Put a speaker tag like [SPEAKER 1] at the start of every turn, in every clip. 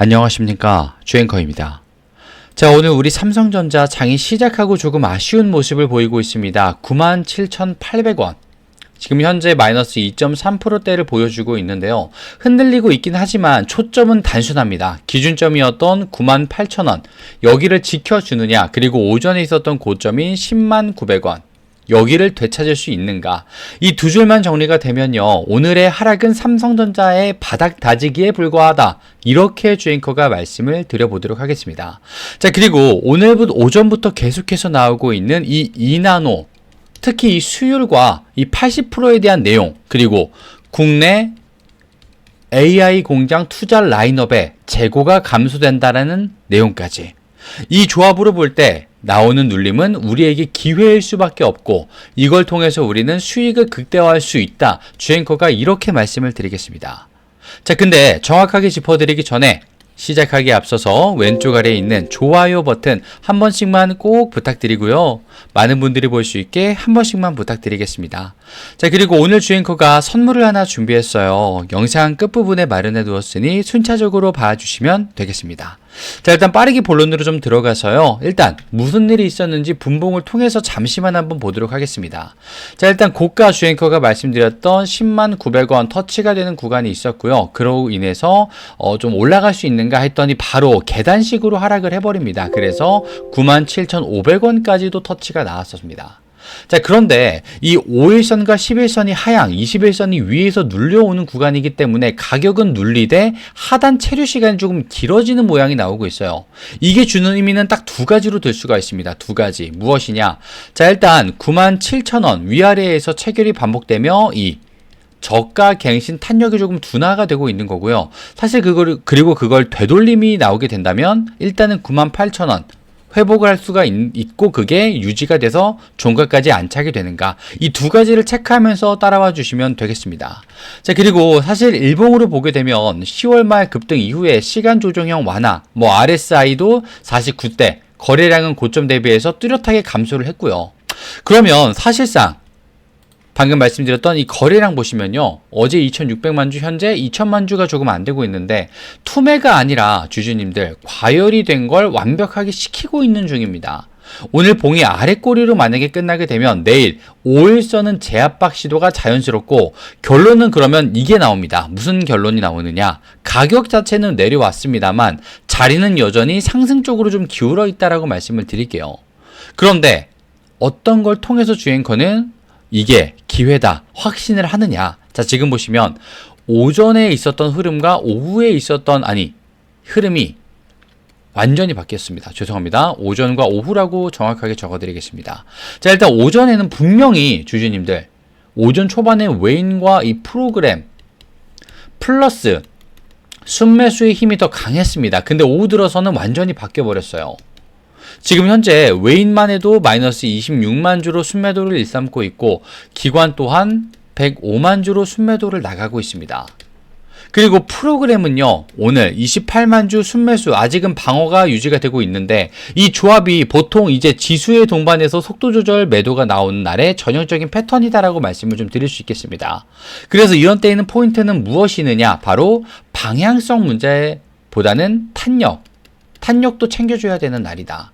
[SPEAKER 1] 안녕하십니까, 주앵커입니다. 자, 오늘 우리 삼성전자 장이 시작하고 조금 아쉬운 모습을 보이고 있습니다. 97,800원. 지금 현재 마이너스 2.3%대를 보여주고 있는데요. 흔들리고 있긴 하지만 초점은 단순합니다. 기준점이었던 98,000원. 여기를 지켜주느냐, 그리고 오전에 있었던 고점인 109,000원. 여기를 되찾을 수 있는가? 이 두 줄만 정리가 되면요, 오늘의 하락은 삼성전자의 바닥 다지기에 불과하다, 이렇게 주앵커가 말씀을 드려보도록 하겠습니다. 자, 그리고 오늘부터 오전부터 계속해서 나오고 있는 이 2나노, 특히 이 수율과 이 80%에 대한 내용, 그리고 국내 AI 공장 투자 라인업의 재고가 감소된다라는 내용까지, 이 조합으로 볼 때 나오는 눌림은 우리에게 기회일 수밖에 없고, 이걸 통해서 우리는 수익을 극대화할 수 있다, 주앵커가 이렇게 말씀을 드리겠습니다. 자, 근데 정확하게 짚어드리기 전에 시작하기에 앞서서 왼쪽 아래에 있는 좋아요 버튼 한 번씩만 꼭 부탁드리고요, 많은 분들이 볼 수 있게 한 번씩만 부탁드리겠습니다. 자, 그리고 오늘 주앵커가 선물을 하나 준비했어요. 영상 끝부분에 마련해 두었으니 순차적으로 봐주시면 되겠습니다. 자, 일단 빠르게 본론으로 좀 들어가서요, 일단 무슨 일이 있었는지 분봉을 통해서 잠시만 한번 보도록 하겠습니다. 자, 일단 고가 주앵커가 말씀드렸던 109,000원 터치가 되는 구간이 있었고요. 그로 인해서 좀 올라갈 수 있는가 했더니 바로 계단식으로 하락을 해버립니다. 그래서 97,500원까지도 터치가 나왔었습니다. 자, 그런데 이 5일선과 11선이 하향, 21선이 위에서 눌려오는 구간이기 때문에 가격은 눌리되 하단 체류 시간이 조금 길어지는 모양이 나오고 있어요. 이게 주는 의미는 딱 두 가지로 들 수가 있습니다. 두 가지. 무엇이냐? 자, 일단 97,000원 위아래에서 체결이 반복되며 이 저가 갱신 탄력이 조금 둔화가 되고 있는 거고요. 사실 그리고 그걸 되돌림이 나오게 된다면 일단은 98,000원 회복을 할 수가 있고, 그게 유지가 돼서 종가까지 안착이 되는가, 이 두 가지를 체크하면서 따라와 주시면 되겠습니다. 자, 그리고 사실 일봉으로 보게 되면 10월 말 급등 이후에 시간 조정형 완화, RSI도 49대, 거래량은 고점 대비해서 뚜렷하게 감소를 했고요. 그러면 사실상 방금 말씀드렸던 이 거래량 보시면요, 어제 2,600만 주, 현재 2,000만 주가 조금 안 되고 있는데, 투매가 아니라 주주님들 과열이 된 걸 완벽하게 시키고 있는 중입니다. 오늘 봉이 아래꼬리로 만약에 끝나게 되면 내일 5일선은 재압박 시도가 자연스럽고, 결론은 그러면 이게 나옵니다. 무슨 결론이 나오느냐? 가격 자체는 내려왔습니다만 자리는 여전히 상승 쪽으로 좀 기울어 있다라고 말씀을 드릴게요. 그런데 어떤 걸 통해서 주앵커는 이게 기회다 확신을 하느냐? 자, 지금 보시면 오전에 있었던 흐름과 오후에 있었던 흐름이 완전히 바뀌었습니다. 죄송합니다. 오전과 오후라고 정확하게 적어드리겠습니다. 자, 일단 오전에는 분명히 주주님들 오전 초반에 웨인과 이 프로그램 플러스 순매수의 힘이 더 강했습니다. 근데 오후 들어서는 완전히 바뀌어버렸어요. 지금 현재 웨인만 해도 마이너스 26만 주로 순매도를 일삼고 있고, 기관 또한 105만 주로 순매도를 나가고 있습니다. 그리고 프로그램은요, 오늘 28만 주 순매수, 아직은 방어가 유지가 되고 있는데, 이 조합이 보통 이제 지수의 동반해서 속도 조절 매도가 나오는 날의 전형적인 패턴이다라고 말씀을 좀 드릴 수 있겠습니다. 그래서 이런 때에는 포인트는 무엇이느냐? 바로 방향성 문제보다는 탄력도 챙겨줘야 되는 날이다.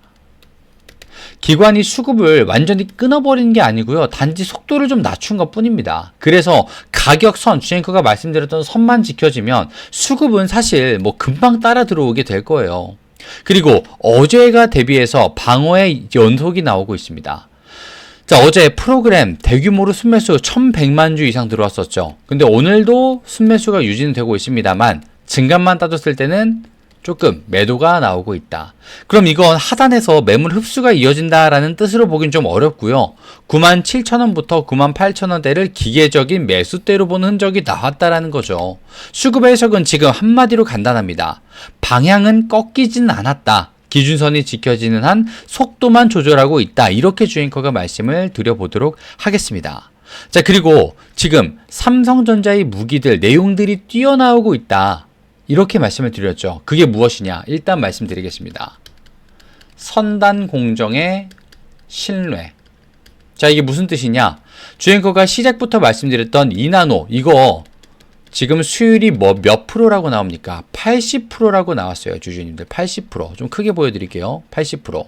[SPEAKER 1] 기관이 수급을 완전히 끊어버리는 게 아니고요, 단지 속도를 좀 낮춘 것 뿐입니다. 그래서 가격선, 주앵커가 말씀드렸던 선만 지켜지면 수급은 사실 금방 따라 들어오게 될 거예요. 그리고 어제가 대비해서 방어의 연속이 나오고 있습니다. 자, 어제 프로그램 대규모로 순매수 1,100만 주 이상 들어왔었죠. 근데 오늘도 순매수가 유지되고 있습니다만 증감만 따졌을 때는 조금 매도가 나오고 있다. 그럼 이건 하단에서 매물 흡수가 이어진다라는 뜻으로 보긴 좀 어렵고요. 97,000원부터 98,000원대를 기계적인 매수대로 보는 흔적이 나왔다라는 거죠. 수급의 해석은 지금 한마디로 간단합니다. 방향은 꺾이진 않았다. 기준선이 지켜지는 한 속도만 조절하고 있다. 이렇게 주앵커가 말씀을 드려보도록 하겠습니다. 자, 그리고 지금 삼성전자의 무기들 내용들이 뛰어나오고 있다, 이렇게 말씀을 드렸죠. 그게 무엇이냐? 일단 말씀드리겠습니다. 선단 공정의 신뢰. 자, 이게 무슨 뜻이냐? 주앵커가 시작부터 말씀드렸던 2나노, 이거 지금 수율이 몇 프로라고 나옵니까? 80%라고 나왔어요. 주주님들 80%. 좀 크게 보여드릴게요. 80%.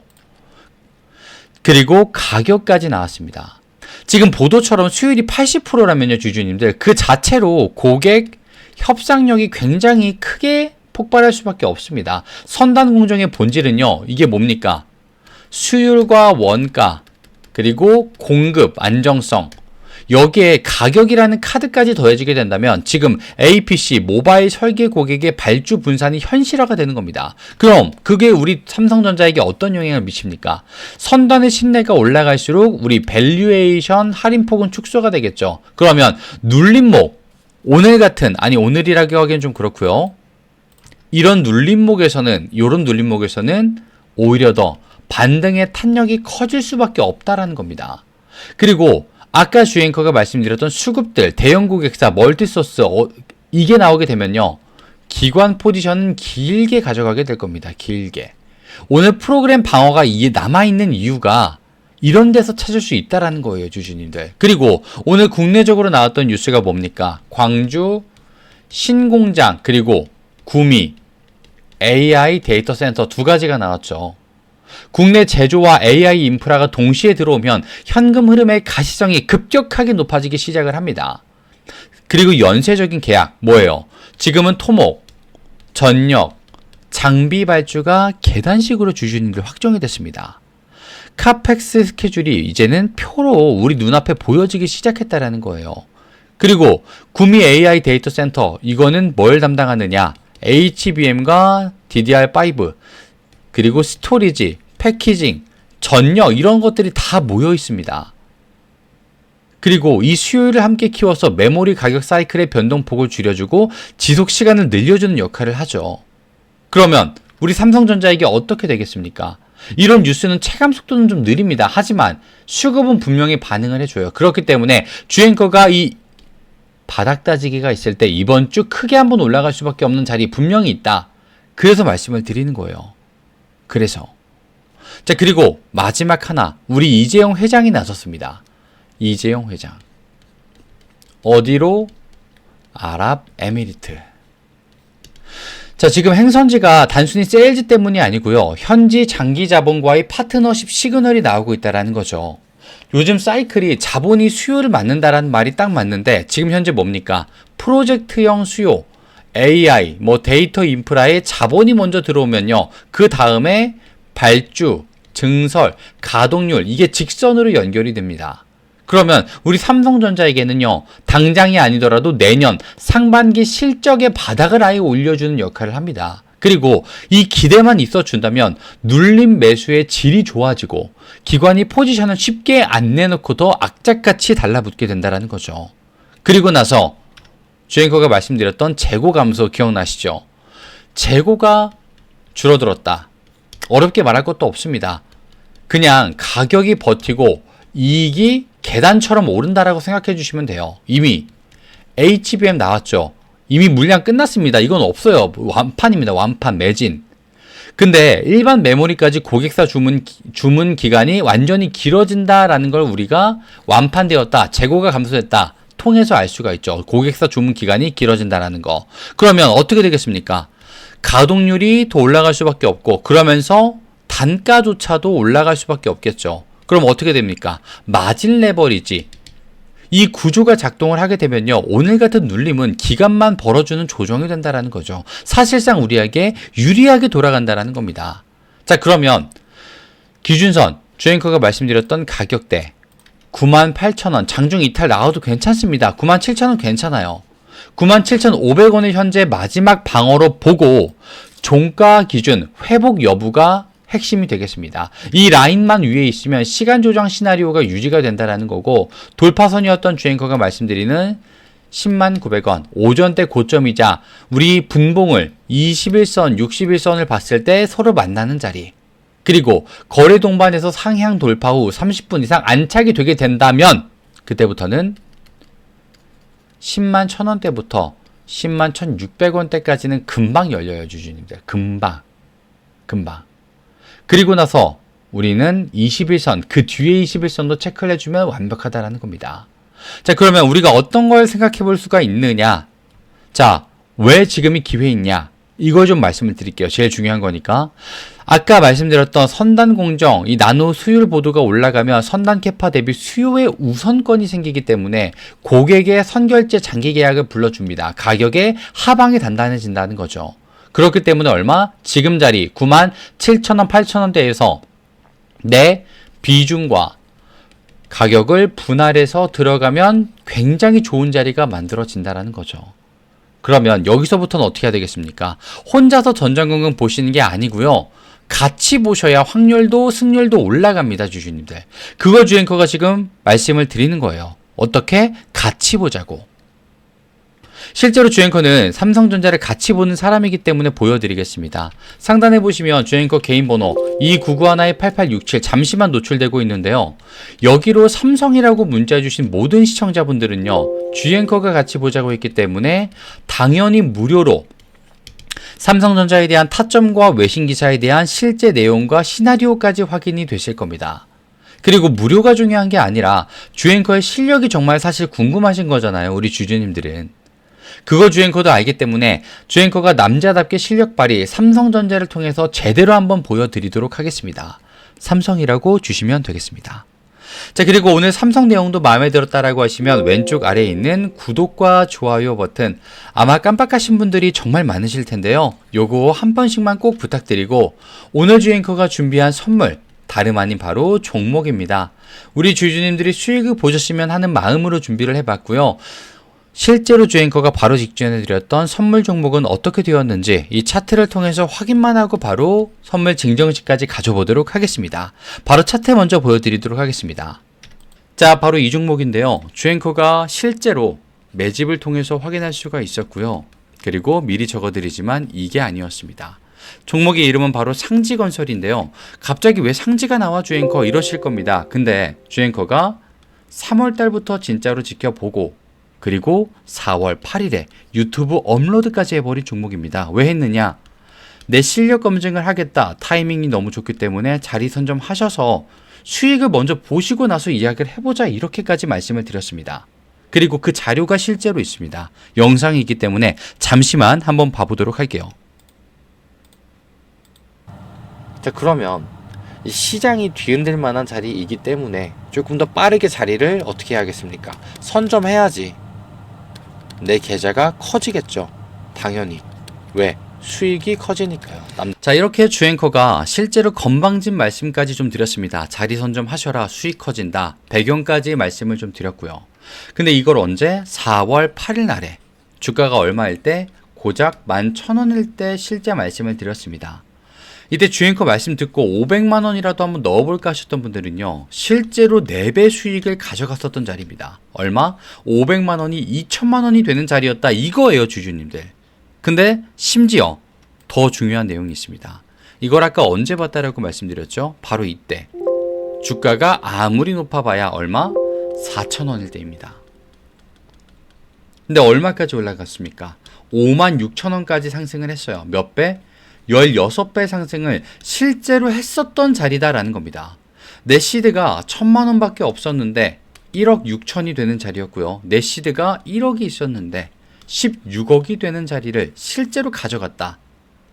[SPEAKER 1] 그리고 가격까지 나왔습니다. 지금 보도처럼 수율이 80%라면요. 주주님들 그 자체로 고객 협상력이 굉장히 크게 폭발할 수밖에 없습니다. 선단 공정의 본질은요. 이게 뭡니까? 수율과 원가 그리고 공급 안정성 여기에 가격이라는 카드까지 더해지게 된다면 지금 APC 모바일 설계 고객의 발주 분산이 현실화가 되는 겁니다. 그럼 그게 우리 삼성전자에게 어떤 영향을 미칩니까? 선단의 신뢰가 올라갈수록 우리 밸류에이션 할인폭은 축소가 되겠죠. 그러면 눌림목 오늘 같은 오늘이라고 하기엔 좀 그렇고요. 이런 눌림목에서는 오히려 더 반등의 탄력이 커질 수밖에 없다라는 겁니다. 그리고 아까 주앵커가 말씀드렸던 수급들, 대형 고객사, 멀티소스 이게 나오게 되면요. 기관 포지션은 길게 가져가게 될 겁니다. 길게. 오늘 프로그램 방어가 남아있는 이유가 이런 데서 찾을 수 있다라는 거예요. 주주님들. 그리고 오늘 국내적으로 나왔던 뉴스가 뭡니까? 광주 신공장 그리고 구미 AI 데이터 센터 두 가지가 나왔죠. 국내 제조와 AI 인프라가 동시에 들어오면 현금 흐름의 가시성이 급격하게 높아지기 시작을 합니다. 그리고 연쇄적인 계약 뭐예요? 지금은 토목, 전력, 장비 발주가 계단식으로 주주님들 확정이 됐습니다. 카펙스 스케줄이 이제는 표로 우리 눈앞에 보여지기 시작했다라는 거예요. 그리고 구미 AI 데이터 센터 이거는 뭘 담당하느냐? HBM과 DDR5 그리고 스토리지, 패키징, 전력 이런 것들이 다 모여 있습니다. 그리고 이 수요일을 함께 키워서 메모리 가격 사이클의 변동폭을 줄여주고 지속 시간을 늘려주는 역할을 하죠. 그러면 우리 삼성전자에게 어떻게 되겠습니까? 이런 뉴스는 체감 속도는 좀 느립니다. 하지만 수급은 분명히 반응을 해줘요. 그렇기 때문에 주앵커가 이 바닥 따지기가 있을 때 이번 주 크게 한번 올라갈 수밖에 없는 자리 분명히 있다. 그래서 말씀을 드리는 거예요. 그래서 자 그리고 마지막 하나 우리 이재용 회장이 나섰습니다. 이재용 회장 어디로? 아랍에미리트. 자 지금 행선지가 단순히 세일즈 때문이 아니고요. 현지 장기 자본과의 파트너십 시그널이 나오고 있다는 거죠. 요즘 사이클이 자본이 수요를 맞는다라는 말이 딱 맞는데 지금 현재 뭡니까? 프로젝트형 수요, AI, 데이터 인프라에 자본이 먼저 들어오면요. 그 다음에 발주, 증설, 가동률 이게 직선으로 연결이 됩니다. 그러면 우리 삼성전자에게는요. 당장이 아니더라도 내년 상반기 실적의 바닥을 아예 올려주는 역할을 합니다. 그리고 이 기대만 있어준다면 눌림 매수의 질이 좋아지고 기관이 포지션을 쉽게 안 내놓고 더 악착같이 달라붙게 된다는 거죠. 그리고 나서 주앵커가 말씀드렸던 재고 감소 기억나시죠? 재고가 줄어들었다. 어렵게 말할 것도 없습니다. 그냥 가격이 버티고 이익이 계단처럼 오른다라고 생각해 주시면 돼요. 이미 HBM 나왔죠. 이미 물량 끝났습니다. 이건 없어요. 완판입니다. 완판 매진. 근데 일반 메모리까지 고객사 주문 기간이 완전히 길어진다라는 걸 우리가 완판되었다, 재고가 감소됐다 통해서 알 수가 있죠. 고객사 주문 기간이 길어진다라는 거. 그러면 어떻게 되겠습니까? 가동률이 더 올라갈 수밖에 없고 그러면서 단가조차도 올라갈 수밖에 없겠죠. 그럼 어떻게 됩니까? 마진 레버리지. 이 구조가 작동을 하게 되면요. 오늘 같은 눌림은 기간만 벌어주는 조정이 된다라는 거죠. 사실상 우리에게 유리하게 돌아간다라는 겁니다. 자, 그러면 기준선, 주앵커가 말씀드렸던 가격대 98,000원, 장중 이탈 나와도 괜찮습니다. 97,000원 괜찮아요. 97,500원을 현재 마지막 방어로 보고 종가 기준 회복 여부가 핵심이 되겠습니다. 이 라인만 위에 있으면 시간 조정 시나리오가 유지가 된다라는 거고 돌파선이었던 주앵커가 말씀드리는 109,000원 오전대 고점이자 우리 분봉을 21선, 61선을 봤을 때 서로 만나는 자리 그리고 거래 동반에서 상향 돌파 후 30분 이상 안착이 되게 된다면 그때부터는 101,000원대부터 101,600원대까지는 금방 열려요. 주주님들 금방 그리고 나서 우리는 21선, 그 뒤에 21선도 체크를 해주면 완벽하다라는 겁니다. 자, 그러면 우리가 어떤 걸 생각해 볼 수가 있느냐? 자, 왜 지금이 기회있냐? 이걸 좀 말씀을 드릴게요. 제일 중요한 거니까. 아까 말씀드렸던 선단 공정, 이 나노 수율 보도가 올라가면 선단 캐파 대비 수요의 우선권이 생기기 때문에 고객의 선결제 장기 계약을 불러줍니다. 가격에 하방이 단단해진다는 거죠. 그렇기 때문에 얼마? 지금 자리 97,000원, 8,000원대에서 내 비중과 가격을 분할해서 들어가면 굉장히 좋은 자리가 만들어진다는 거죠. 그러면 여기서부터는 어떻게 해야 되겠습니까? 혼자서 전전긍긍 보시는 게 아니고요. 같이 보셔야 확률도 승률도 올라갑니다, 주주님들. 그걸 주앵커가 지금 말씀을 드리는 거예요. 어떻게? 같이 보자고. 실제로 주앵커는 삼성전자를 같이 보는 사람이기 때문에 보여드리겠습니다. 상단에 보시면 주앵커 개인 번호 2991-8867 잠시만 노출되고 있는데요. 여기로 삼성이라고 문자 주신 모든 시청자분들은요. 주앵커가 같이 보자고 했기 때문에 당연히 무료로 삼성전자에 대한 타점과 외신 기사에 대한 실제 내용과 시나리오까지 확인이 되실 겁니다. 그리고 무료가 중요한 게 아니라 주앵커의 실력이 정말 사실 궁금하신 거잖아요. 우리 주주님들은. 그거 주앵커도 알기 때문에 주앵커가 남자답게 실력 발휘 삼성전자를 통해서 제대로 한번 보여드리도록 하겠습니다. 삼성이라고 주시면 되겠습니다. 자, 그리고 오늘 삼성 내용도 마음에 들었다라고 하시면 왼쪽 아래에 있는 구독과 좋아요 버튼, 아마 깜빡하신 분들이 정말 많으실 텐데요. 요거 한 번씩만 꼭 부탁드리고, 오늘 주앵커가 준비한 선물 다름 아닌 바로 종목입니다. 우리 주주님들이 수익을 보셨으면 하는 마음으로 준비를 해봤고요. 실제로 주앵커가 바로 직전에 드렸던 선물 종목은 어떻게 되었는지 이 차트를 통해서 확인만 하고 바로 선물 증정식까지 가져보도록 하겠습니다. 바로 차트 먼저 보여드리도록 하겠습니다. 자, 바로 이 종목인데요. 주앵커가 실제로 매집을 통해서 확인할 수가 있었고요. 그리고 미리 적어드리지만 이게 아니었습니다. 종목의 이름은 바로 상지건설인데요. 갑자기 왜 상지가 나와 주앵커 이러실 겁니다. 근데 주앵커가 3월 달부터 진짜로 지켜보고 그리고 4월 8일에 유튜브 업로드까지 해버린 종목입니다. 왜 했느냐? 내 실력 검증을 하겠다. 타이밍이 너무 좋기 때문에 자리 선점하셔서 수익을 먼저 보시고 나서 이야기를 해보자. 이렇게까지 말씀을 드렸습니다. 그리고 그 자료가 실제로 있습니다. 영상이 있기 때문에 잠시만 한번 봐보도록 할게요. 자, 그러면 이 시장이 뒤흔들 만한 자리이기 때문에 조금 더 빠르게 자리를 어떻게 해야겠습니까? 선점해야지. 내 계좌가 커지겠죠. 당연히. 왜? 수익이 커지니까요. 자, 이렇게 주앵커가 실제로 건방진 말씀까지 좀 드렸습니다. 자리 선점하셔라. 수익 커진다. 배경까지 말씀을 좀 드렸고요. 근데 이걸 언제? 4월 8일 날에 주가가 얼마일 때? 고작 11,000원일 때 실제 말씀을 드렸습니다. 이때 주앵커 말씀 듣고 500만 원이라도 한번 넣어볼까 하셨던 분들은요. 실제로 4배 수익을 가져갔었던 자리입니다. 얼마? 500만 원이 2천만 원이 되는 자리였다. 이거예요, 주주님들. 근데 심지어 더 중요한 내용이 있습니다. 이걸 아까 언제 봤다라고 말씀드렸죠? 바로 이때. 주가가 아무리 높아봐야 얼마? 4,000원일 때입니다. 근데 얼마까지 올라갔습니까? 56,000원까지 상승을 했어요. 몇 배? 16배 상승을 실제로 했었던 자리다라는 겁니다. 내 시드가 1,000만 원밖에 없었는데 1억 6천이 되는 자리였고요. 내 시드가 1억이 있었는데 16억이 되는 자리를 실제로 가져갔다.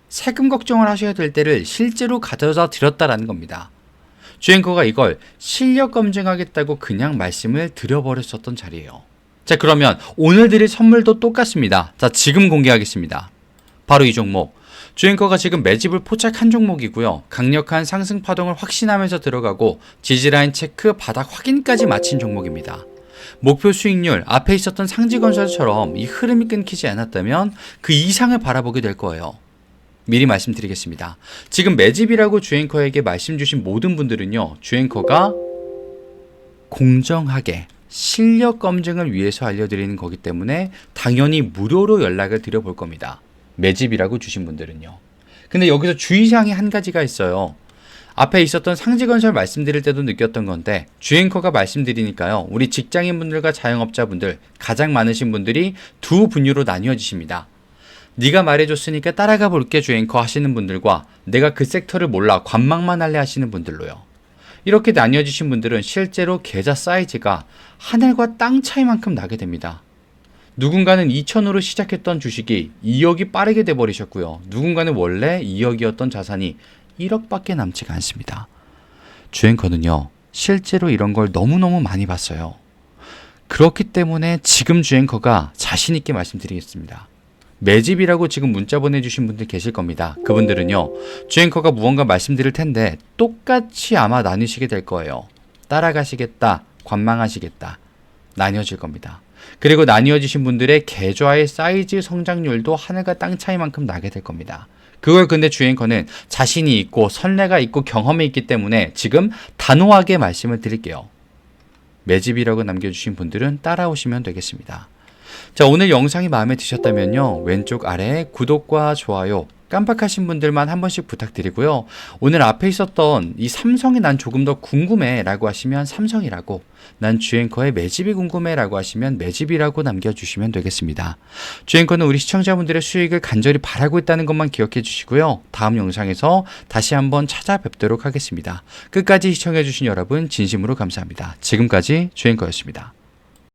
[SPEAKER 1] 세금 걱정을 하셔야 될 때를 실제로 가져다 드렸다라는 겁니다. 주앵커가 이걸 실력 검증하겠다고 그냥 말씀을 드려버렸었던 자리예요. 자, 그러면 오늘 드릴 선물도 똑같습니다. 자, 지금 공개하겠습니다. 바로 이 종목. 주앵커가 지금 매집을 포착한 종목이고요. 강력한 상승 파동을 확신하면서 들어가고 지지라인 체크, 바닥 확인까지 마친 종목입니다. 목표 수익률, 앞에 있었던 상지건설처럼 이 흐름이 끊기지 않았다면 그 이상을 바라보게 될 거예요. 미리 말씀드리겠습니다. 지금 매집이라고 주앵커에게 말씀 주신 모든 분들은요. 주앵커가 공정하게 실력 검증을 위해서 알려드리는 거기 때문에 당연히 무료로 연락을 드려볼 겁니다. 매집이라고 주신 분들은요. 근데 여기서 주의사항이 한 가지가 있어요. 앞에 있었던 상지건설 말씀드릴 때도 느꼈던 건데 주앵커가 말씀드리니까요. 우리 직장인분들과 자영업자분들 가장 많으신 분들이 두 분류로 나뉘어지십니다. 네가 말해줬으니까 따라가 볼게 주앵커 하시는 분들과 내가 그 섹터를 몰라 관망만 할래 하시는 분들로요. 이렇게 나뉘어지신 분들은 실제로 계좌 사이즈가 하늘과 땅 차이만큼 나게 됩니다. 누군가는 2천으로 시작했던 주식이 2억이 빠르게 돼버리셨고요. 누군가는 원래 2억이었던 자산이 1억밖에 남지가 않습니다. 주앵커는요, 실제로 이런 걸 너무너무 많이 봤어요. 그렇기 때문에 지금 주앵커가 자신있게 말씀드리겠습니다. 매집이라고 지금 문자 보내주신 분들 계실 겁니다. 그분들은요, 주앵커가 무언가 말씀드릴 텐데 똑같이 아마 나뉘시게 될 거예요. 따라가시겠다, 관망하시겠다, 나뉘어질 겁니다. 그리고 나뉘어지신 분들의 계좌의 사이즈 성장률도 하늘과 땅 차이만큼 나게 될 겁니다. 그걸 근데 주앵커는 자신이 있고 선례가 있고 경험이 있기 때문에 지금 단호하게 말씀을 드릴게요. 매집이라고 남겨주신 분들은 따라오시면 되겠습니다. 자, 오늘 영상이 마음에 드셨다면요, 왼쪽 아래에 구독과 좋아요 깜빡하신 분들만 한 번씩 부탁드리고요. 오늘 앞에 있었던 이 삼성이 난 조금 더 궁금해 라고 하시면 삼성이라고, 난 주앵커의 매집이 궁금해 라고 하시면 매집이라고 남겨주시면 되겠습니다. 주앵커는 우리 시청자분들의 수익을 간절히 바라고 있다는 것만 기억해 주시고요. 다음 영상에서 다시 한번 찾아뵙도록 하겠습니다. 끝까지 시청해 주신 여러분 진심으로 감사합니다. 지금까지 주앵커였습니다.